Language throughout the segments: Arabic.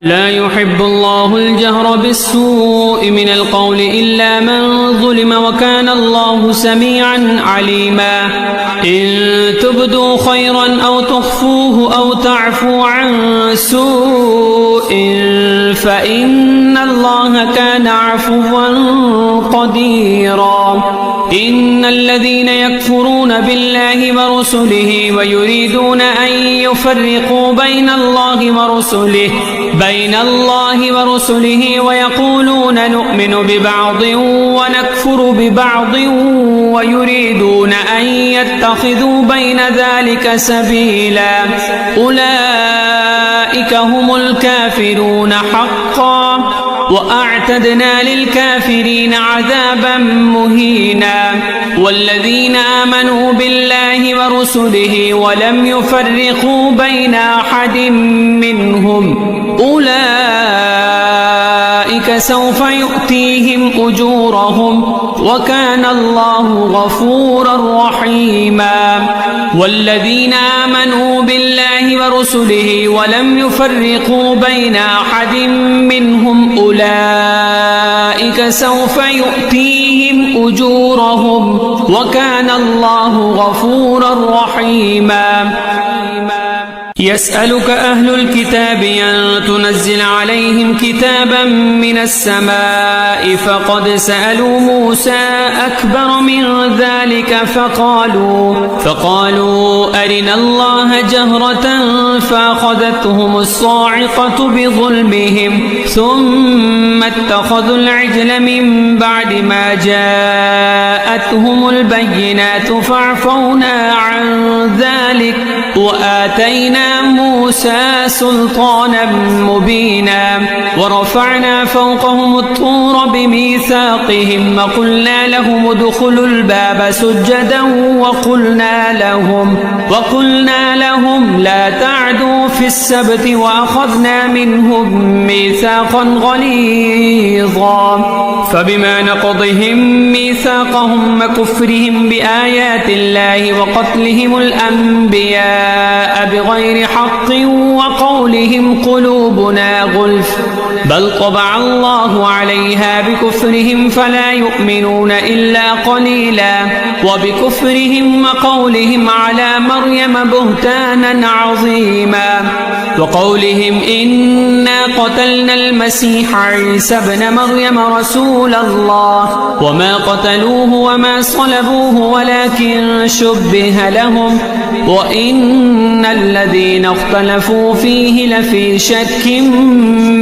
لا يحب الله الجهر بالسوء من القول إلا من ظلم وكان الله سميعا عليما إن تبدوا خيرا أو تخفوه أو تعفو عن سوء فإن الله كان عفوا قديرا إن الذين يكفرون بالله ورسله ويريدون أن يفرقوا بين الله ورسله ويقولون نؤمن ببعض ونكفر ببعض ويريدون أن يتخذوا بين ذلك سبيلا أولئك هم الكافرون حقا وأعتدنا للكافرين عذابا مهينا والذين آمنوا بالله ورسله ولم يفرقوا بين أحد منهم أولئك سوف يؤتيهم أجورهم وكان الله غفورا رحيما والذين آمنوا بالله ورسله ولم يفرقوا بين أحد منهم أولئك سوف يؤتيهم أجورهم وكان الله غفورا رحيما يسألك أهل الكتاب أن تنزل عليهم كتابا من السماء فقد سألوا موسى أكبر من ذلك فقالوا أرنا الله جهرة فأخذتهم الصاعقة بظلمهم ثم اتخذوا العجل من بعد ما جاءتهم البينات فاعفونا عن ذلك وآتينا موسى سلطانا مبينا ورفعنا فوقهم الطور بميثاقهم وقلنا لهم ادخلوا الباب سجدا وقلنا لهم لا تعدوا في السبت وأخذنا منهم ميثاقا غليظا فبما نقضهم ميثاقهم وكفرهم بآيات الله وقتلهم الأنبياء بغير حق وقولهم قلوبنا غلف بل طبع الله عليها بكفرهم فلا يؤمنون إلا قليلا وبكفرهم وقولهم على مريم بهتانا عظيما وقولهم إنا قتلنا المسيح عيسى ابن مريم رسول الله وما قتلوه وما صلبوه ولكن شبه لهم وإن الذين اختلفوا فيه لفي شك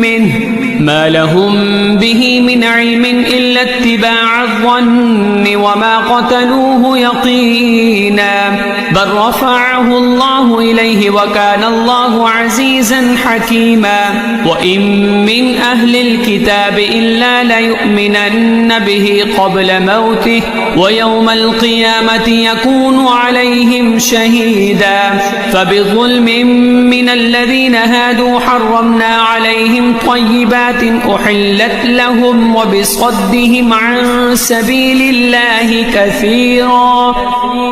منه ما لهم به من علم إلا اتباع الظن وما قتلوه يقينا بل رفعه الله إليه وكان الله عزيزا حكيما وإن من أهل الكتاب إلا ليؤمنن به قبل موته ويوم القيامة يكون عليهم شهيدا فبظلم من الذين هادوا حرمنا عليهم طيبات أحلت لهم وبصدهم عن سبيل الله كثيرا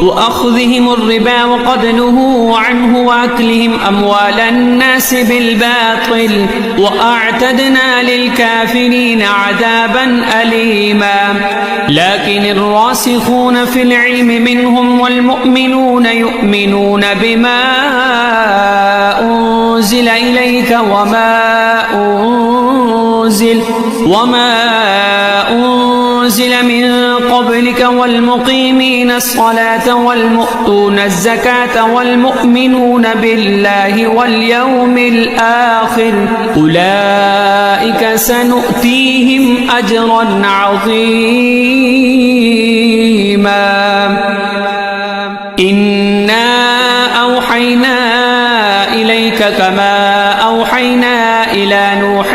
وأخذهم الربا وقد نهوا عنه وأكلهم أموال الناس بالباطل وأعتدنا للكافرين عذابا أليما لكن الراسخون في العلم منهم والمؤمنون يؤمنون بما أنزل إليك وما أنزل من قبلك والمقيمين الصلاة والمؤتون الزكاة والمؤمنون بالله واليوم الآخر أولئك سنؤتيهم أجرا عظيما إنا أوحينا إليك كما أوحينا إلى نوح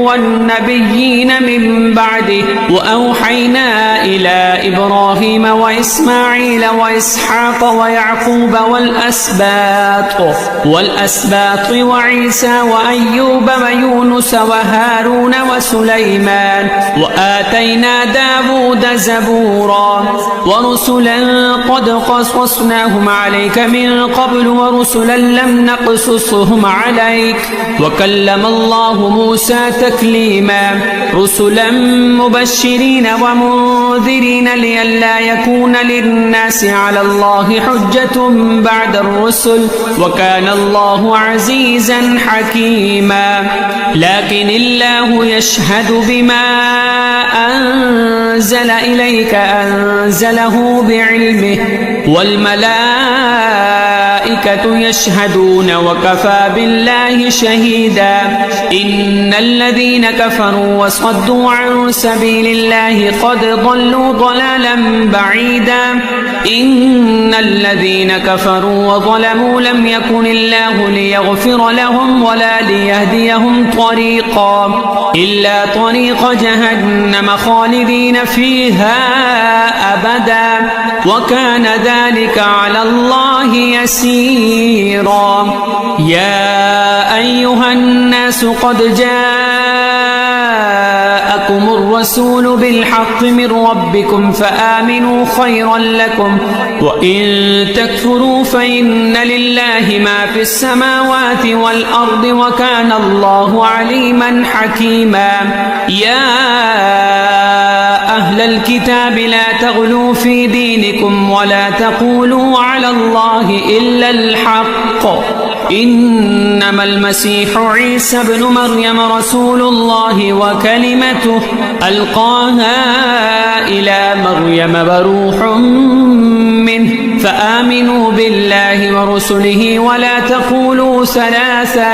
والنبيين من بعده وأوحينا إلى إبراهيم وإسماعيل وإسحاق ويعقوب والأسباط وعيسى وأيوب ويونس وهارون وسليمان وآتينا داود زبورا ورسلا قد قصصناهم عليك من قبل ورسلا لم نقصصهم عليك وكلم وكلم الله موسى تكليما رسلا مبشرين ومنذرين لئلا يكون للناس على الله حجة بعد الرسل وكان الله عزيزا حكيما لكن الله يشهد بما أنزل إليك أنزله بعلمه والملائكة يشهدون وكفى بالله شهيدا إن الذين كفروا وصدوا عن سبيل الله قد ضلوا ضلالا بعيدا إن الذين كفروا وظلموا لم يكن الله ليغفر لهم ولا ليهديهم طريقا إلا طريق جهنم خالدين فيها أبدا وكان ذلك على الله يسيرا يا أيها الناس قد جاءكم الرسول بالحق من ربكم فآمنوا خيرا لكم وإن تكفروا فإن لله ما في السماوات والأرض وكان الله عليما حكيما يا أهل الكتاب لا تغلوا في دينكم ولا تقولوا على الله إلا الحق إنما المسيح عيسى ابن مريم رسول الله وكلمته ألقاها إلى مريم وروح منه فآمنوا بالله ورسله ولا تقولوا ثلاثة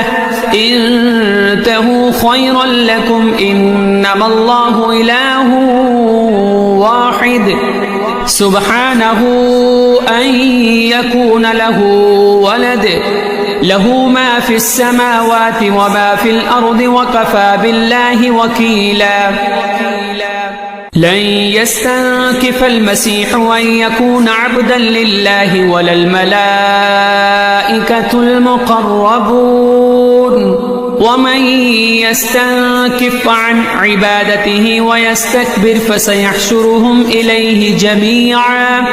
انتهوا خيرا لكم إنما الله إله واحد سبحانه أن يكون له ولد له ما في السماوات وما في الأرض وكفى بالله وكيلا لن يستنكف المسيح أن يكون عبدا لله ولا الملائكة المقربون ومن يستنكف عن عبادته ويستكبر فسيحشرهم إليه جميعا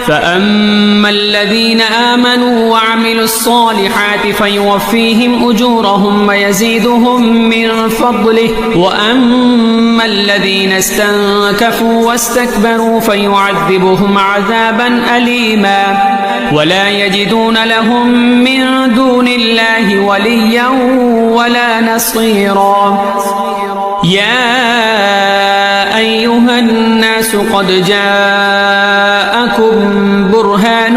فأما الذين آمنوا وعملوا الصالحات فيوفيهم أجورهم ويزيدهم من فضله وأما الذين استنكفوا واستكبروا فيعذبهم عذابا أليما ولا يجدون لهم من دون الله وليا ولا نصيرا يا أيها الناس قد جاءكم برهان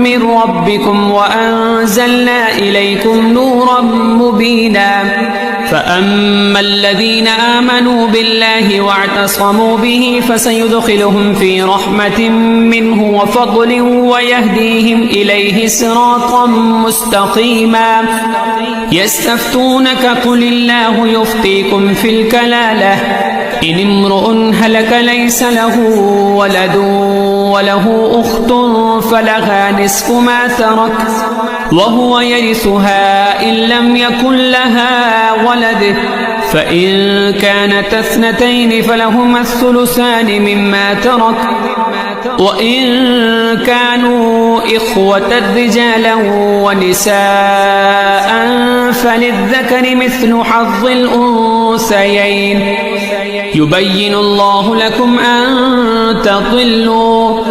من ربكم وأنزلنا إليكم نورا مبينا فأما الذين آمنوا بالله واعتصموا به فسيدخلهم في رحمة منه وفضل ويهديهم إليه صراطا مستقيما يستفتونك قل الله يفتيكم في الكلالة إن امرؤ هلك ليس له ولد وله أخت فلها نصف ما ترك وهو يرثها إن لم يكن لها ولد فإن كانت اثنتين فلهما الثلثان مما ترك وإن كانوا إخوة رجالا ونساء فللذكر مثل حظ الأنثيين يبين الله لكم أن تضلوا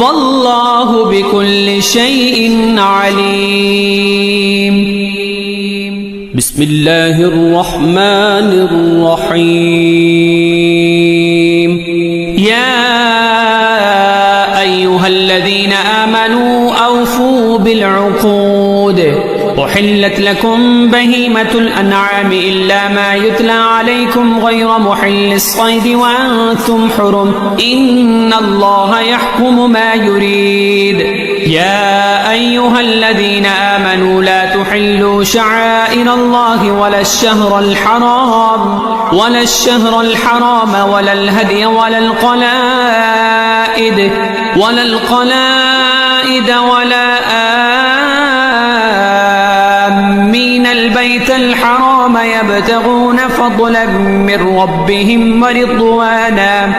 والله بكل شيء عليم بسم الله الرحمن الرحيم يا أيها الذين آمنوا أوفوا بالعقود أحلت لكم بهيمة الأنعام إلا ما يتلى عليكم غير محل الصيد وأنتم حرم إن الله يحكم ما يريد يا أيها الذين آمنوا لا تحلوا شعائر الله ولا الشهر الحرام ولا الهدي ولا القلائد ولا آمين البيت البيت الحرام يبتغون فضلا من ربهم ورضوانا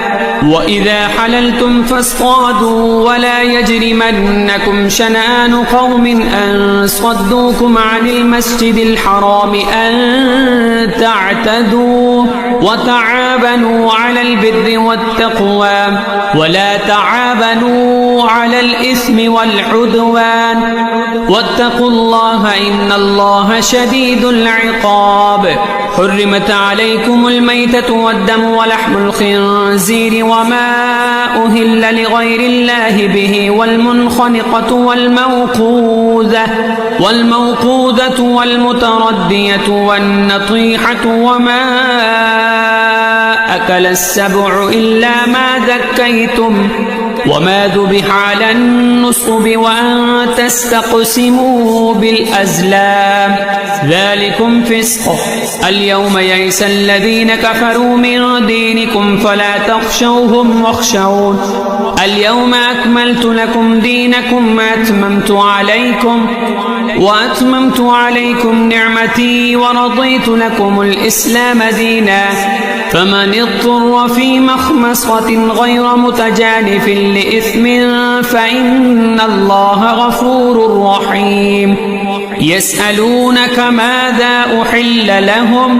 وإذا حللتم فاصطادوا ولا يجرمنكم شنآن قوم أن صدوكم عن المسجد الحرام أن تعتدوا وتعاونوا على البر والتقوى ولا تعاونوا على الإثم والعدوان واتقوا الله إن الله شديد العقاب. حرمت عليكم الميتة والدم ولحم الخنزير وما أهل لغير الله به والمنخنقة والموقوذة والمتردية والنطيحة وما أكل السبع إلا ما ذكيتم وما ذبح على النصب وأن تستقسموا بالأزلام ذلكم فسق. اليوم يئس الذين كفروا من دينكم فلا تخشوهم واخشون اليوم أكملت لكم دينكم وأتممت عليكم نعمتي ورضيت لكم الإسلام دينا فمن اضطر في مخمصة غير متجانف لإثم فإن الله غفور رحيم. يسألونك ماذا أحل لهم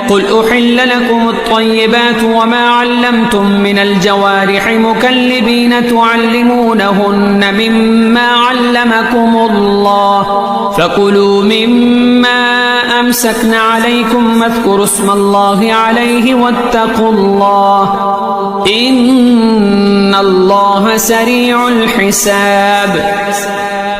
قل أحل لكم الطيبات وما علمتم من الجوارح مكلبين تعلمونهن مما علمكم الله فكلوا مما أمسكن عليكم واذكروا اسم الله عليه واتقوا الله إن الله سريع الحساب.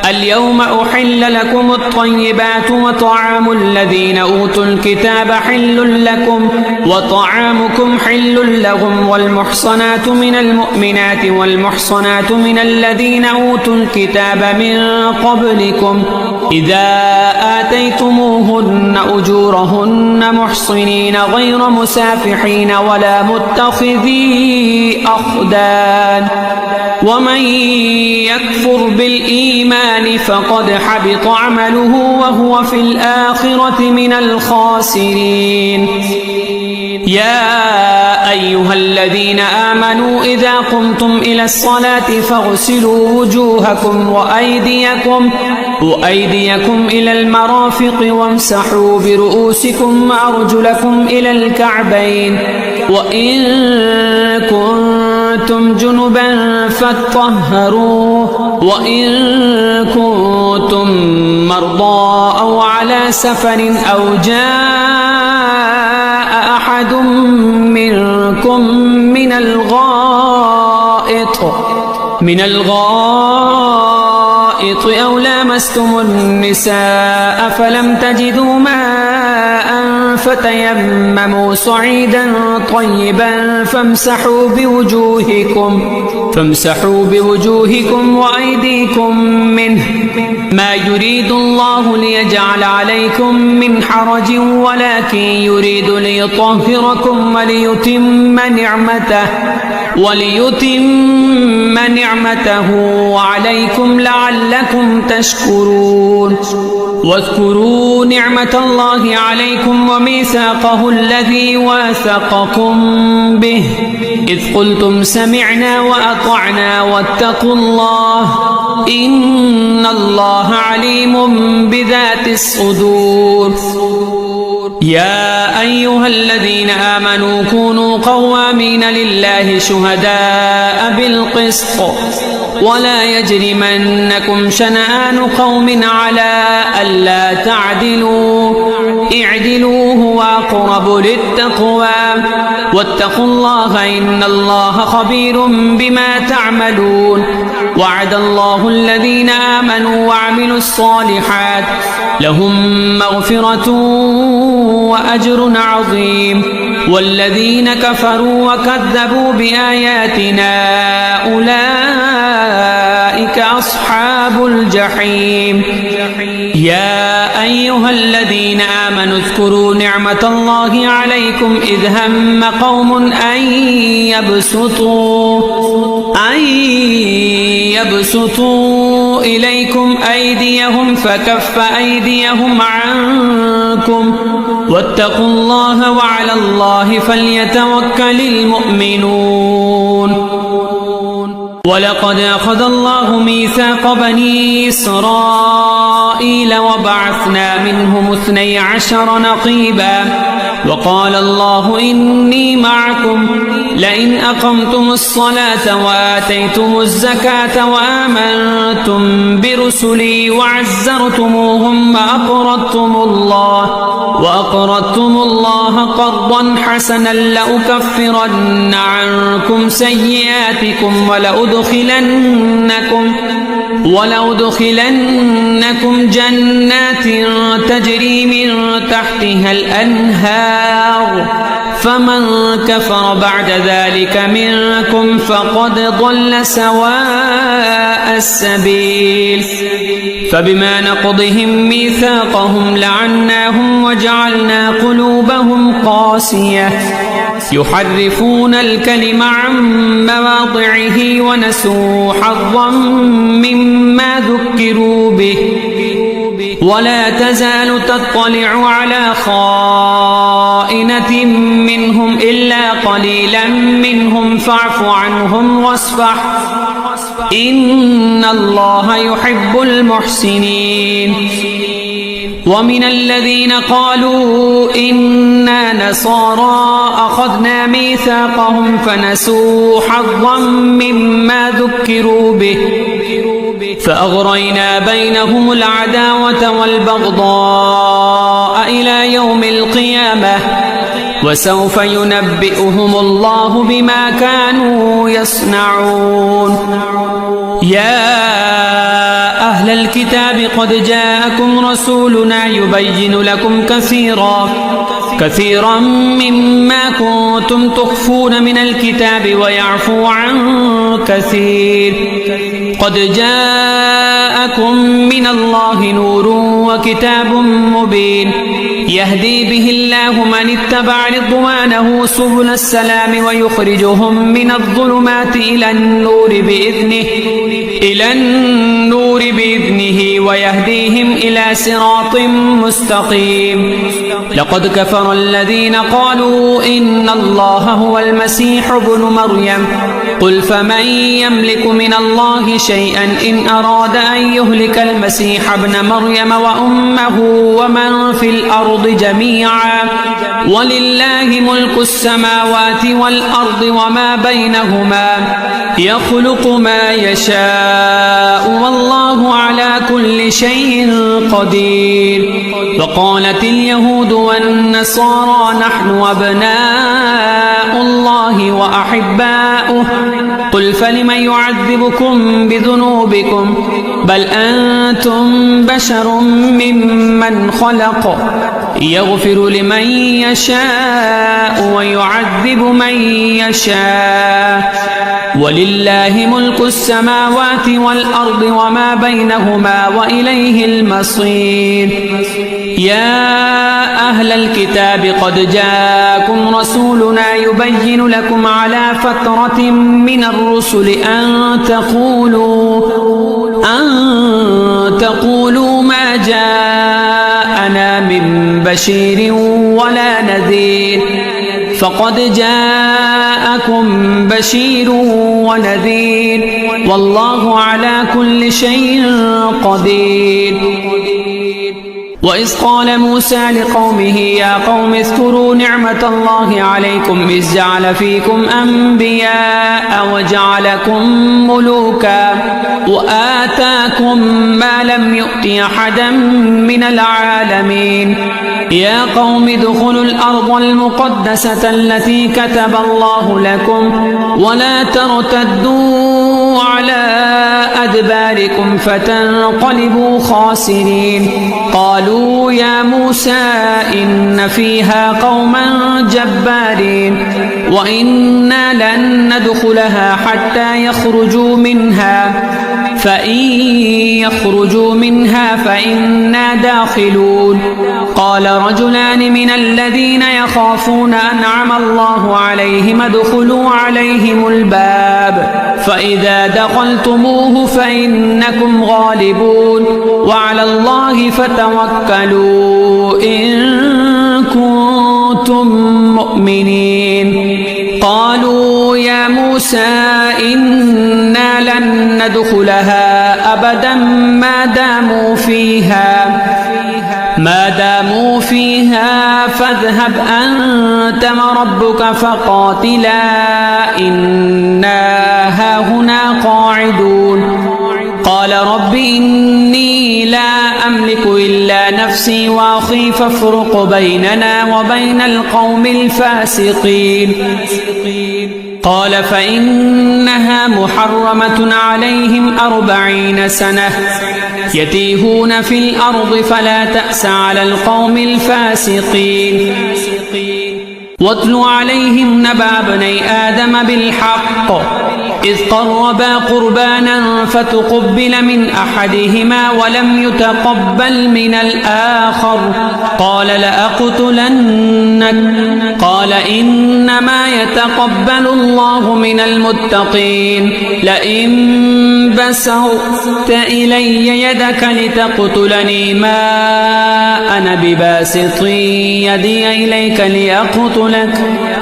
اليوم أحل لكم الطيبات وطعام الذين أوتوا الكتاب حل لكم وطعامكم حل لهم والمحصنات من المؤمنات والمحصنات من الذين أوتوا الكتاب من قبلكم إذا آتيتموهن أجورهن محصنين غير مسافحين ولا متخذي أخدان ومن يكفر بالإيمان فقد حبط عمله وهو في الآخرة من الخاسرين. يا أيها الذين آمنوا إذا قمتم إلى الصلاة فاغسلوا وجوهكم وأيديكم إلى المرافق وامسحوا برؤوسكم وأرجلكم إلى الكعبين وإن كنتم جنبا فاطهروا وإن كنتم مرضى أو على سفر أو جاء أحد منكم من الغائط أو لامستم النساء فلم تجدوا ماء فتيمموا صعيدا طيبا فامسحوا بوجوهكم وأيديكم منه ما يريد الله ليجعل عليكم من حرج ولكن يريد ليطهركم وليتم نعمته عليكم لعلكم تشكرون. واذكروا نعمة الله عليكم وميثاقه الذي واثقكم به إذ قلتم سمعنا وأطعنا واتقوا الله إن الله عليم بذات الصدور. يا أيها الذين آمنوا كونوا قوامين لله شهداء بالقسط ولا يجرمنكم شنآن قوم على ألا تعدلوا اعدلوا هو أقرب للتقوى واتقوا الله إن الله خبير بما تعملون. وعد الله الذين آمنوا وعملوا الصالحات لهم مغفرة وأجر عظيم والذين كفروا وكذبوا بآياتنا أولئك أصحاب الجحيم. يا أيها الذين آمنوا اذكروا نعمة الله عليكم إذ هم قوم أن يبسطوا إليكم أيديهم فكف أيديهم عنكم واتقوا الله وعلى الله فليتوكل المؤمنون. ولقد أخذ الله ميثاق بني إسرائيل وبعثنا منهم 12 نقيبا وقال الله إني معكم لئن أقمتم الصلاة وآتيتم الزكاة وآمنتم برسلي وعزرتموهم وأقرضتم الله قرضا حسنا لأكفرن عنكم سيئاتكم ولأدخلنكم جنات تجري من تحتها الأنهار فمن كفر بعد ذلك منكم فقد ضل سواء السبيل. فبما نقضهم ميثاقهم لعناهم وجعلنا قلوبهم قاسية يحرفون الكلم عن مواضعه ونسوا حظا مما ذكروا به ولا تزال تطلع على خائنة منهم إلا قليلا منهم فاعف عنهم واصفح إن الله يحب المحسنين. ومن الذين قالوا إنا نصارى أخذنا ميثاقهم فنسوا حظا مما ذكروا به فأغرينا بينهم العداوة والبغضاء إلى يوم القيامة وسوف ينبئهم الله بما كانوا يصنعون. يا أهل الكتاب قد جاءكم رسولنا يبين لكم كثيرا مما كنتم تخفون من الكتاب ويعفو عن كثير. قد جاءكم من الله نور وكتاب مبين يهدي به الله من اتبع رضوانه سبل السلام ويخرجهم من الظلمات إلى النور بإذنه ويهديهم إلى صراط مستقيم. لقد كفر الذين قالوا إن الله هو المسيح ابن مريم قل فمن يملك من الله شيئا إن أراد أن يهلك المسيح ابن مريم وأمه ومن في الأرض جميعا ولله ملك السماوات والأرض وما بينهما يخلق ما يشاء والله على كل شيء قدير. وقالت اليهود والنصارى نحن أبناء الله وأحباؤه قل فلم يعذبكم بذنوبكم بل أنتم بشر ممن خلق يغفر لمن يشاء ويعذب من يشاء ولله ملك السماوات والأرض وما بينهما وإليه المصير. يا أهل الكتاب قد جاءكم رسولنا يبين لكم على فترة من الرسل أن تقولوا ما جاءنا من بشير ولا نذير فقد جاءكم بشير ونذير والله على كل شيء قدير. وإذ قال موسى لقومه يا قوم اذكروا نعمة الله عليكم إذ جعل فيكم أنبياء وجعلكم ملوكا وآتاكم ما لم يؤت أحدا من العالمين. يا قوم ادخلوا الأرض المقدسة التي كتب الله لكم ولا ترتدوا على أدباركم فتنقلبوا خاسرين. قالوا يا موسى إن فيها قوما جبارين وإنا لن ندخلها حتى يخرجوا منها فإن يخرجوا منها فإنا داخلون. قال رجلان من الذين يخافون أنعم الله عليهم ادخلوا عليهم الباب فإذا دخلتموه فإنكم غالبون وعلى الله فتوكلوا إن كنتم مؤمنين. قالوا يا موسى إنا لن ندخلها أبدا ما داموا فيها فاذهب أنت وربك فقاتلا إنا هاهنا قاعدون. قال رب إني لا أملك إلا نفسي وأخي فافرق بيننا وبين القوم الفاسقين. قال فإنها محرمة عليهم 40 سنة يتيهون في الأرض فلا تأس على القوم الفاسقين. واتل عليهم نبأ ابني آدم بالحق إذ قربا قربانا فتقبل من أحدهما ولم يتقبل من الآخر قال لأقتلنك قال إنما يتقبل الله من المتقين. لئن بسطت إلي يدك لتقتلني ما أنا بباسط يدي إليك لأقتلك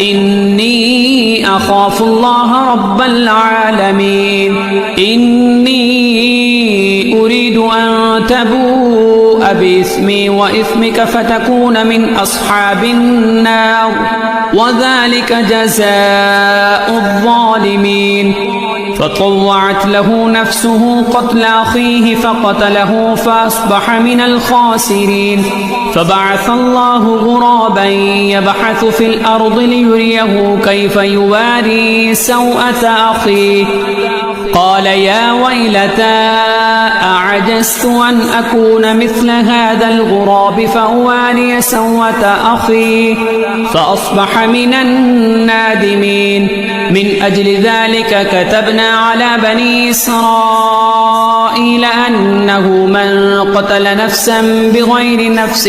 إني أخاف الله رب العالمين. إني أريد أن تبوء بإثمي وإثمك فتكون من أصحاب النار وذلك جزاء الظالمين. فطوعت له نفسه قتل أخيه فقتله فأصبح من الخاسرين. فبعث الله غرابا يبحث في الأرض ليريه كيف يواري سوءة أخيه قال يا ويلتى أعجزت أن أكون مثل هذا الغراب فأواري سوءة أخي فأصبح من النادمين. من أجل ذلك كتبنا على بني إسرائيل أنه من قتل نفسا بغير نفس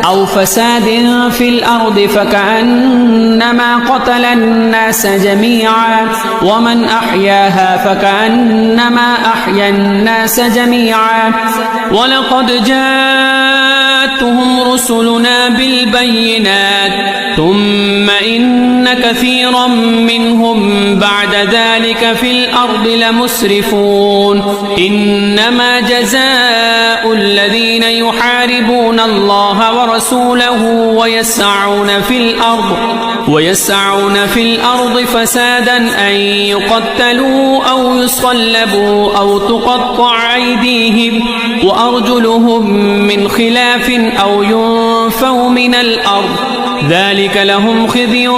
أو فساد في الأرض فكأنما قتل الناس جميعا ومن أحياها فكأنما أحيا الناس جميعا. ولقد جاءتهم رسلنا بالبينات ثم إن كثيرا منهم بعد ذلك في الأرض لمسرفون. إنما جزاء الذين يحاربون الله ورسوله ويسعون في الأرض فسادا أن يقتلوا أو يصلبوا أو تقطع أيديهم وأرجلهم من خلاف أو ينفوا من الأرض ذلك لهم خزي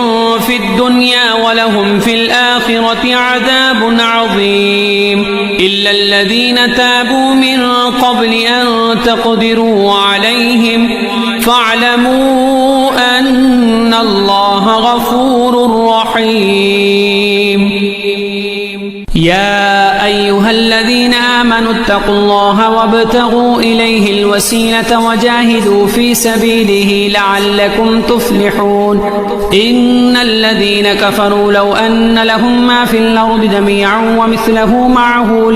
في الدنيا ولهم في الآخرة عذاب عظيم. إلا الذين تابوا من قبل أن تقدروا عليهم فاعلموا أن الله غفور رحيم. يا أيها الذين آمنوا اتقوا الله وابتغوا إليه الوسيلة وجاهدوا في سبيله لعلكم تفلحون. إن الذين كفروا لو أن لهم ما في الأرض جميعا ومثله معه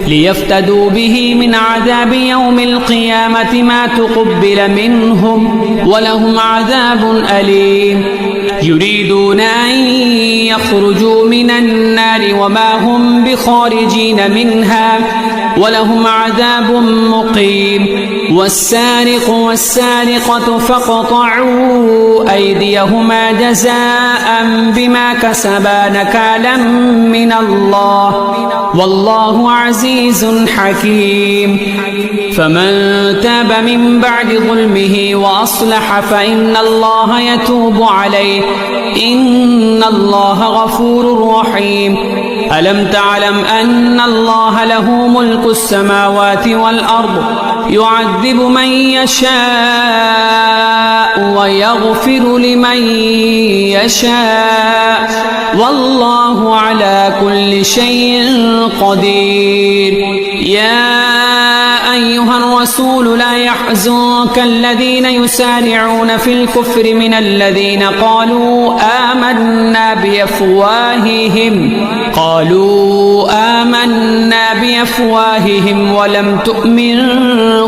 ليفتدوا به من عذاب يوم القيامة ما تقبل منهم ولهم عذاب أليم. يريدون أن يخرجوا من النار وما هم بخارجين منها ولهم عذاب مقيم. والسارق والسارقة فاقطعوا أيديهما جزاء بما كسبا نكالا من الله والله عزيز حكيم. فمن تاب من بعد ظلمه وأصلح فإن الله يتوب عليه إن الله غفور رحيم. ألم تعلم أن الله له ملك السماوات والأرض يعذب من يشاء ويغفر ويغفر لمن يشاء والله على كل شيء قدير. يا أيها الرسول لا يحزنك الذين يسارعون في الكفر من الذين قالوا آمنا بأفواههم ولم تؤمن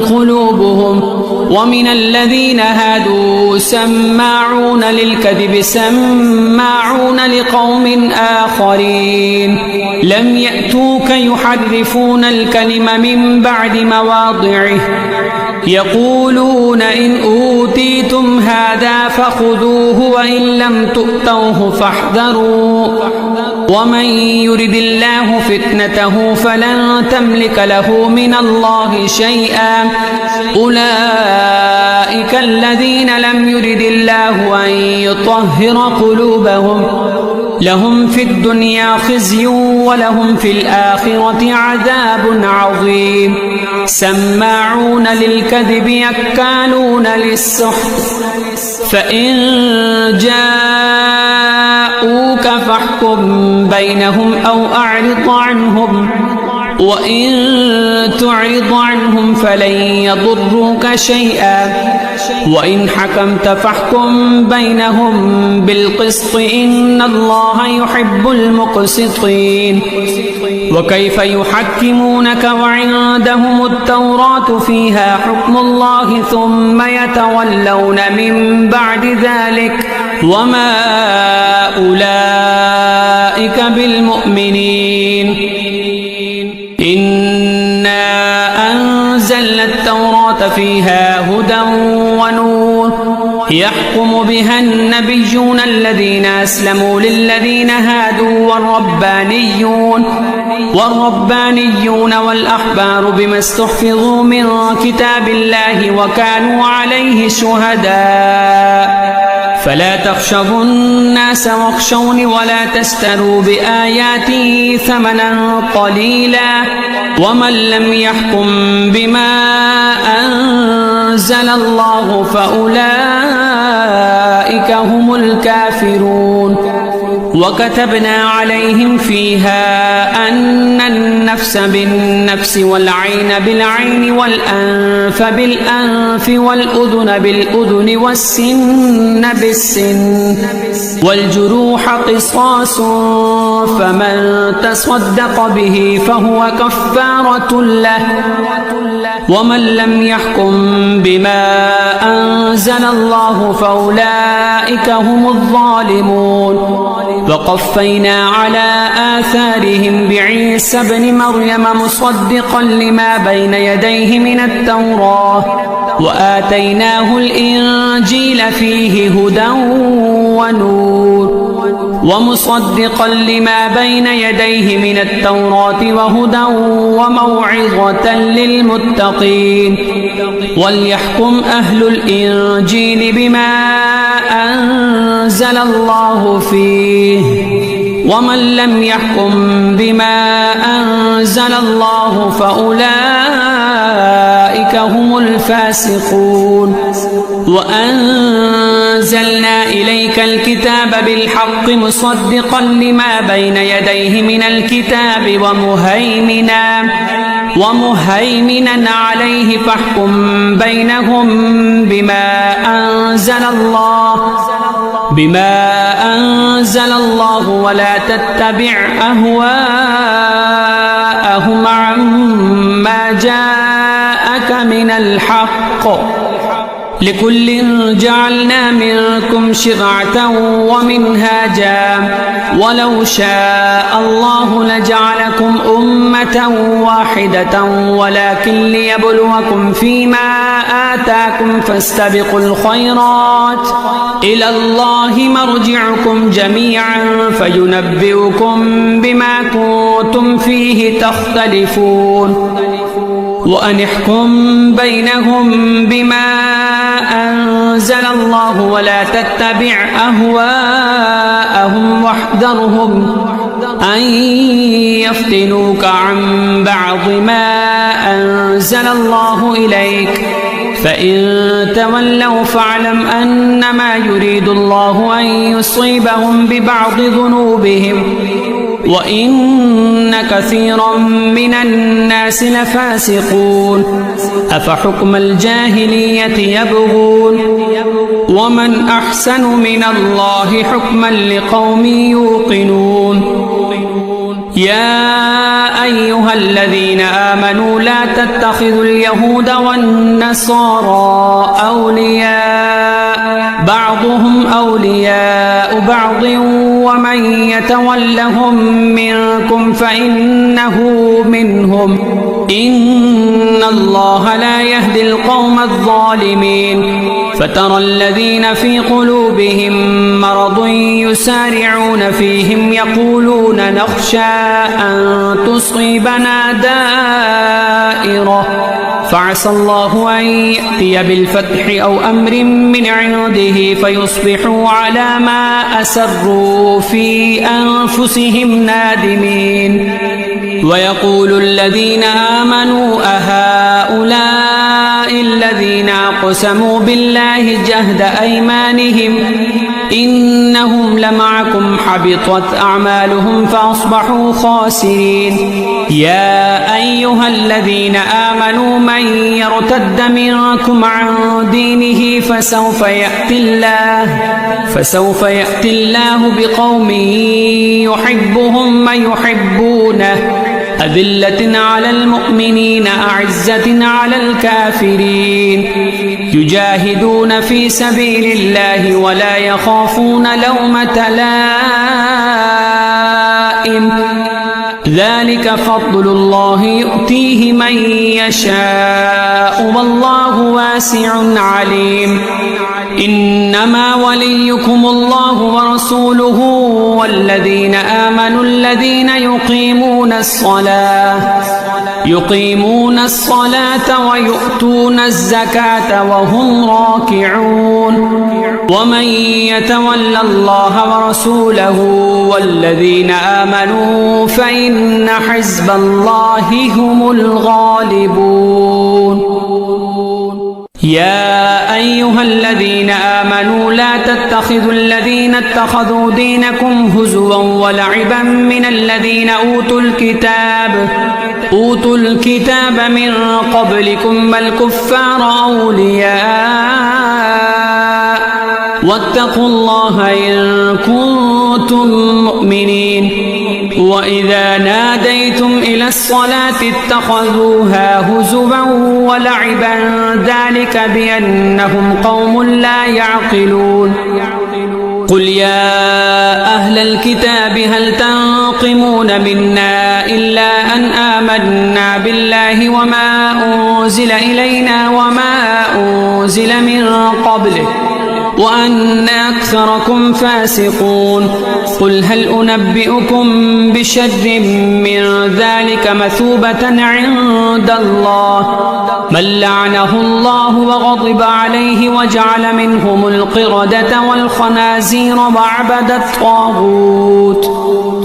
قلوبهم ومن الذين هادوا سماعون للكذب سماعون لقوم آخرين لم يأتوك يحرفون الكلم من بعد مواضعه يقولون إن أوتيتم هذا فخذوه وإن لم تؤتوه فاحذروا ومن يرد الله فتنته فلن تملك له من الله شيئا أولئك الذين لم يرد الله أن يطهر قلوبهم لهم في الدنيا خزي ولهم في الآخرة عذاب عظيم. سماعون للكذب أكالون للسحت فإن جاءوك فاحكم بينهم أو أعرض عنهم وإن تعرض عنهم فلن يضروك شيئا وإن حكمت فاحكم بينهم بالقسط إن الله يحب المقسطين. وكيف يحكمونك وعندهم التوراة فيها حكم الله ثم يتولون من بعد ذلك وما أولئك بالمؤمنين. إنا أنزلنا التوراة فيها هدى ونور يحكم بها النبيون الذين أسلموا للذين هادوا والربانيون والأحبار بما استحفظوا من كتاب الله وكانوا عليه شهداء فلا تخشوا الناس واخشوني ولا تشتروا بآياتي ثمنا قليلا ومن لم يحكم بما أنزل الله فأولئك هم الكافرون. وكتبنا عليهم فيها أن النفس بالنفس والعين بالعين والأنف بالأنف والأذن بالأذن والسن بالسن والجروح قصاص فمن تصدق به فهو كفارة له ومن لم يحكم بما أنزل الله فأولئك هم الظالمون. وقفينا على آثارهم بعيسى ابن مريم مصدقا لما بين يديه من التوراة وآتيناه الإنجيل فيه هدى ونور ومصدقا لما بين يديه من التوراة وهدى وموعظة للمتقين. وليحكم أهل الإنجيل بما أنزل الله فيه ومن لم يحكم بما أنزل الله فأولئك هم الفاسقون. وأنزلنا إليك الكتاب بالحق مصدقا لما بين يديه من الكتاب ومهيمنا عليه فاحكم بينهم بما أنزل الله ولا تتبع أهواءهم عما جاءك من الحق لكل جعلنا منكم شرعة ومنهاجا ولو شاء الله لجعلكم أمة واحدة ولكن ليبلوكم فيما آتاكم فاستبقوا الخيرات إلى الله مرجعكم جميعا فينبئكم بما كنتم فيه تختلفون. وأن احكم بينهم بما أنزل الله ولا تتبع أهواءهم واحذرهم أن يفتنوك عن بعض ما أنزل الله إليك فإن تولوا فاعلم أنما يريد الله أن يصيبهم ببعض ذنوبهم وإن كثيرا من الناس لفاسقون أفحكم الجاهلية يبغون ومن أحسن من الله حكما لقوم يوقنون يا أيها الذين آمنوا لا تتخذوا اليهود والنصارى أولياء بعضهم أولياء بعض ومن يتولهم منكم فإنه منهم إن الله لا يهدي القوم الظالمين فترى الذين في قلوبهم مرض يسارعون فيهم يقولون نخشى أن تصيبنا دائرة فعسى الله أن يأتي بالفتح أو أمر من عنده فيصبحوا على ما أسروا في أنفسهم نادمين ويقول الذين آمنوا أهؤلاء الذين أقسموا بالله جهد أيمانهم إنهم لمعكم حبطت أعمالهم فأصبحوا خاسرين يا أيها الذين آمنوا من يرتد منكم عن دينه فسوف يأتي الله بقوم يحبهم ويحبونه أذلة على المؤمنين أعزة على الكافرين يجاهدون في سبيل الله ولا يخافون لومة لائم ذلك فضل الله يؤتيه من يشاء والله واسع عليم إنما وليكم الله ورسوله والذين آمنوا الذين يقيمون الصلاة ويؤتون الزكاة وهم راكعون ومن يتول الله ورسوله والذين آمنوا فإن حزب الله هم الغالبون يا أيها الذين آمنوا لا تتخذوا الذين اتخذوا دينكم هزوا ولعبا من الذين أوتوا الكتاب من قبلكم والكفار أولياء واتقوا الله إن كنتم مؤمنين وإذا ناديتم إلى الصلاة اتخذوها هزوا ولعبا ذلك بأنهم قوم لا يعقلون قل يا أهل الكتاب هل تنقمون منا إلا أن آمنا بالله وما أنزل إلينا وما أنزل من قبله وأن أكثركم فاسقون قل هل أنبئكم بشر من ذلك مثوبة عند الله من لعنه الله وغضب عليه وجعل منهم القردة والخنازير وعبد الطاغوت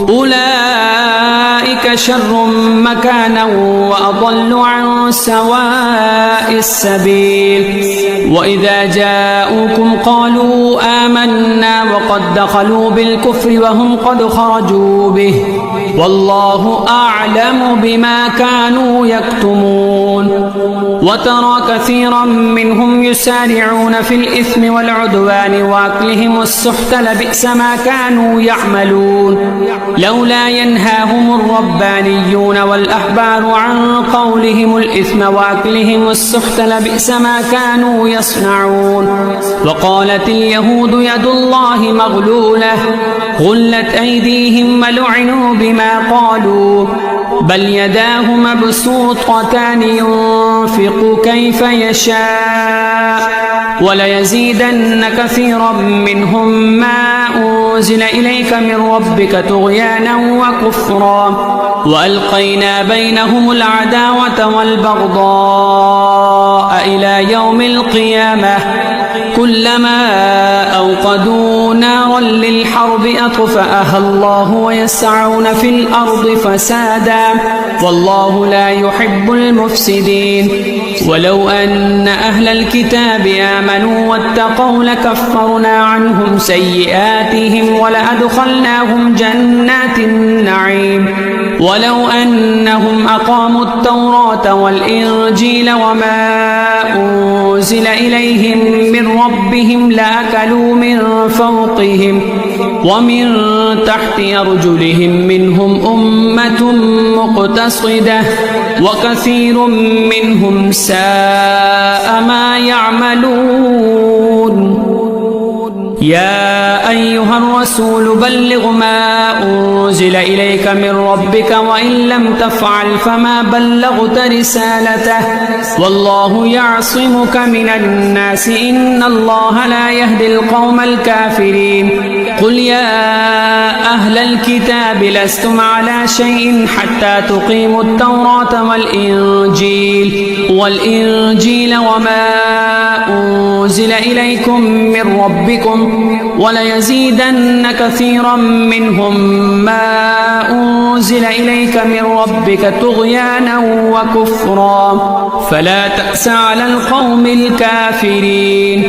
أولئك شر مكانا وأضل عن سواء السبيل وإذا جاءوكم قالوا آمنا وقد دخلوا بالكفر وهم قد خرجوا به والله أعلم بما كانوا يكتمون وترى كثيرا منهم يسارعون في الإثم والعدوان وأكلهم السحت لبئس ما كانوا يعملون لولا ينهاهم الربانيون والأحبار عن قولهم الإثم وأكلهم السحت لبئس ما كانوا يصنعون وقالت اليهود يد الله مغلولة غلت أيديهم ولعنوا بما قالوا بل يداه مبسوطتان ينفق كيف يشاء وليزيدن كثيرا منهم ما أنزل إليك من ربك طغيانا وكفرا وألقينا بينهم العداوة والبغضاء إلى يوم القيامة كلما أوقدوا نارا للحرب أطفأها الله ويسعون في الأرض فسادا والله لا يحب المفسدين ولو أن أهل الكتاب آمنوا واتقوا لكفرنا عنهم سيئاتهم ولأدخلناهم جنات النعيم ولو أنهم أقاموا التوراة والإنجيل وما أنزل إليهم من ربهم لأكلوا من فوقهم ومن تحت أرجلهم منهم أمة مقتصدة وكثير منهم ساء ما يعملون يا أيها الرسول بلغ ما أنزل إليك من ربك وإن لم تفعل فما بلغت رسالته والله يعصمك من الناس إن الله لا يهدي القوم الكافرين قل يا أهل الكتاب لستم على شيء حتى تقيموا التوراة والإنجيل وما أنزل إليكم من ربكم وليزيدن كثيرا منهم ما أنزل إليك من ربك طغيانا وكفرا فلا تأس على القوم الكافرين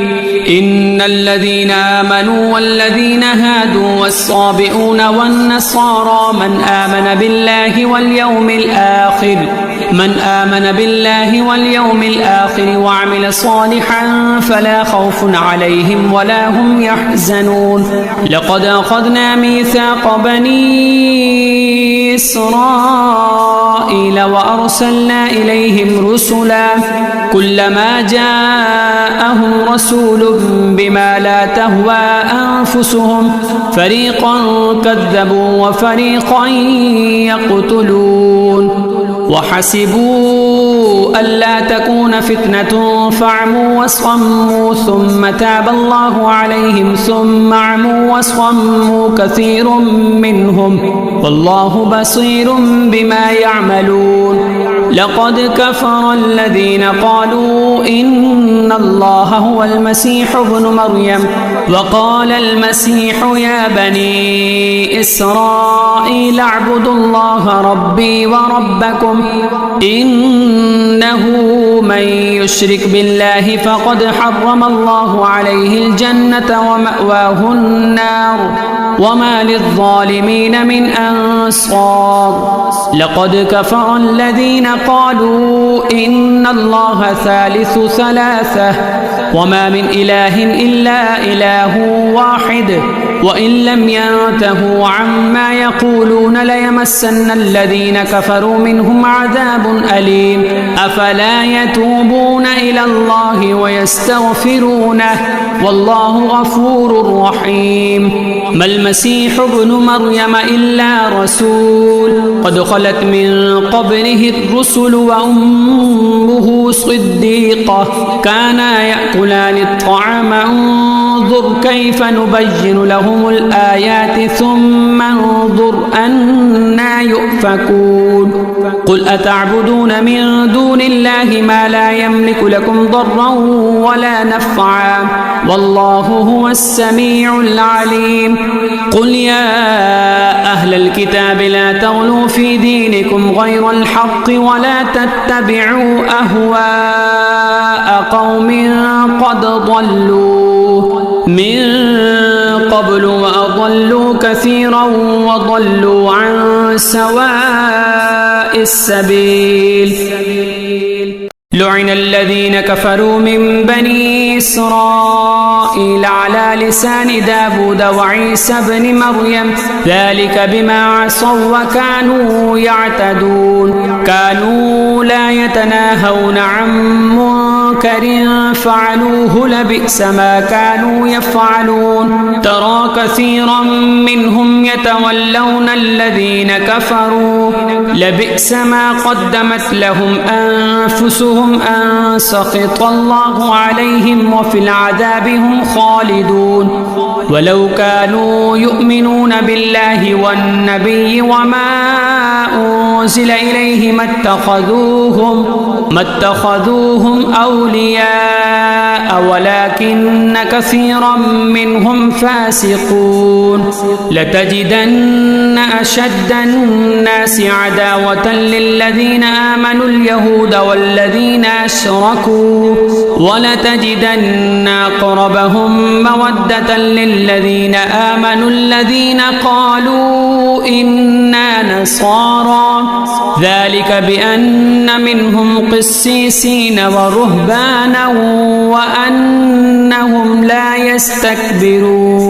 إن الذين آمنوا والذين هادوا والصابئون والنصارى من آمن بالله واليوم الآخر وعمل صالحا فلا خوف عليهم ولا هم يحزنون لقد أخذنا ميثاق بني إسرائيل وأرسلنا إليهم رسلا كلما جاءهم رسول بما لا تهوى أنفسهم فريقا كذبوا وفريقا يقتلون وحسبوا ألا تكون فتنة فعموا واصموا ثم تاب الله عليهم ثم عموا واصموا كثير منهم والله بصير بما يعملون لقد كفر الذين قالوا إن الله هو المسيح ابن مريم وقال المسيح يا بني إسرائيل اعبدوا الله ربي وربكم إنه من يشرك بالله فقد حرم الله عليه الجنة ومأواه النار وما للظالمين من أنصار لقد كفر الذين قالوا إن الله ثالث ثلاثة وما من إله إلا إله واحد وإن لم ينتهوا عما يقولون ليمسن الذين كفروا منهم عذاب أليم أفلا يتوبون إلى الله ويستغفرونه والله غفور رحيم ما المسيح ابن مريم إلا رسول قد خلت من قبله الرسل وأمه صديقة كانا يأكلان الطعام انظر كيف نبين لهم الآيات ثم انظر أنا يؤفكون قل أتعبدون من دون الله ما لا يملك لكم ضرا ولا نفعا والله هو السميع العليم قل يا أهل الكتاب لا تغلوا في دينكم غير الحق ولا تتبعوا أهواء قوم قد ضلوا من قبل وأضلوا كثيرا وضلوا عن سواء السبيل لعن الذين كفروا من بني إسرائيل على لسان داود وعيسى بن مريم ذلك بما عصوا وكانوا يعتدون كانوا لا يتناهون عن منكر فعلوه لبئس ما كانوا يفعلون ترى كثيرا منهم يتولون الذين كفروا لبئس ما قدمت لهم أنفسهم أن سخط الله عليهم وفي العذاب هم خالدون ولو كانوا يؤمنون بالله والنبي وما أنزل إليه ما اتخذوهم أولياء ولكن كثيرا منهم فاسقون لتجدن أشد الناس عداوة للذين آمنوا اليهود والذين أشركوا ولتجدن أقربهم مودة للذين آمنوا الذين قالوا إنا نصارى ذلك بأن منهم قسيسين ورهبانا وأنهم لا يستكبرون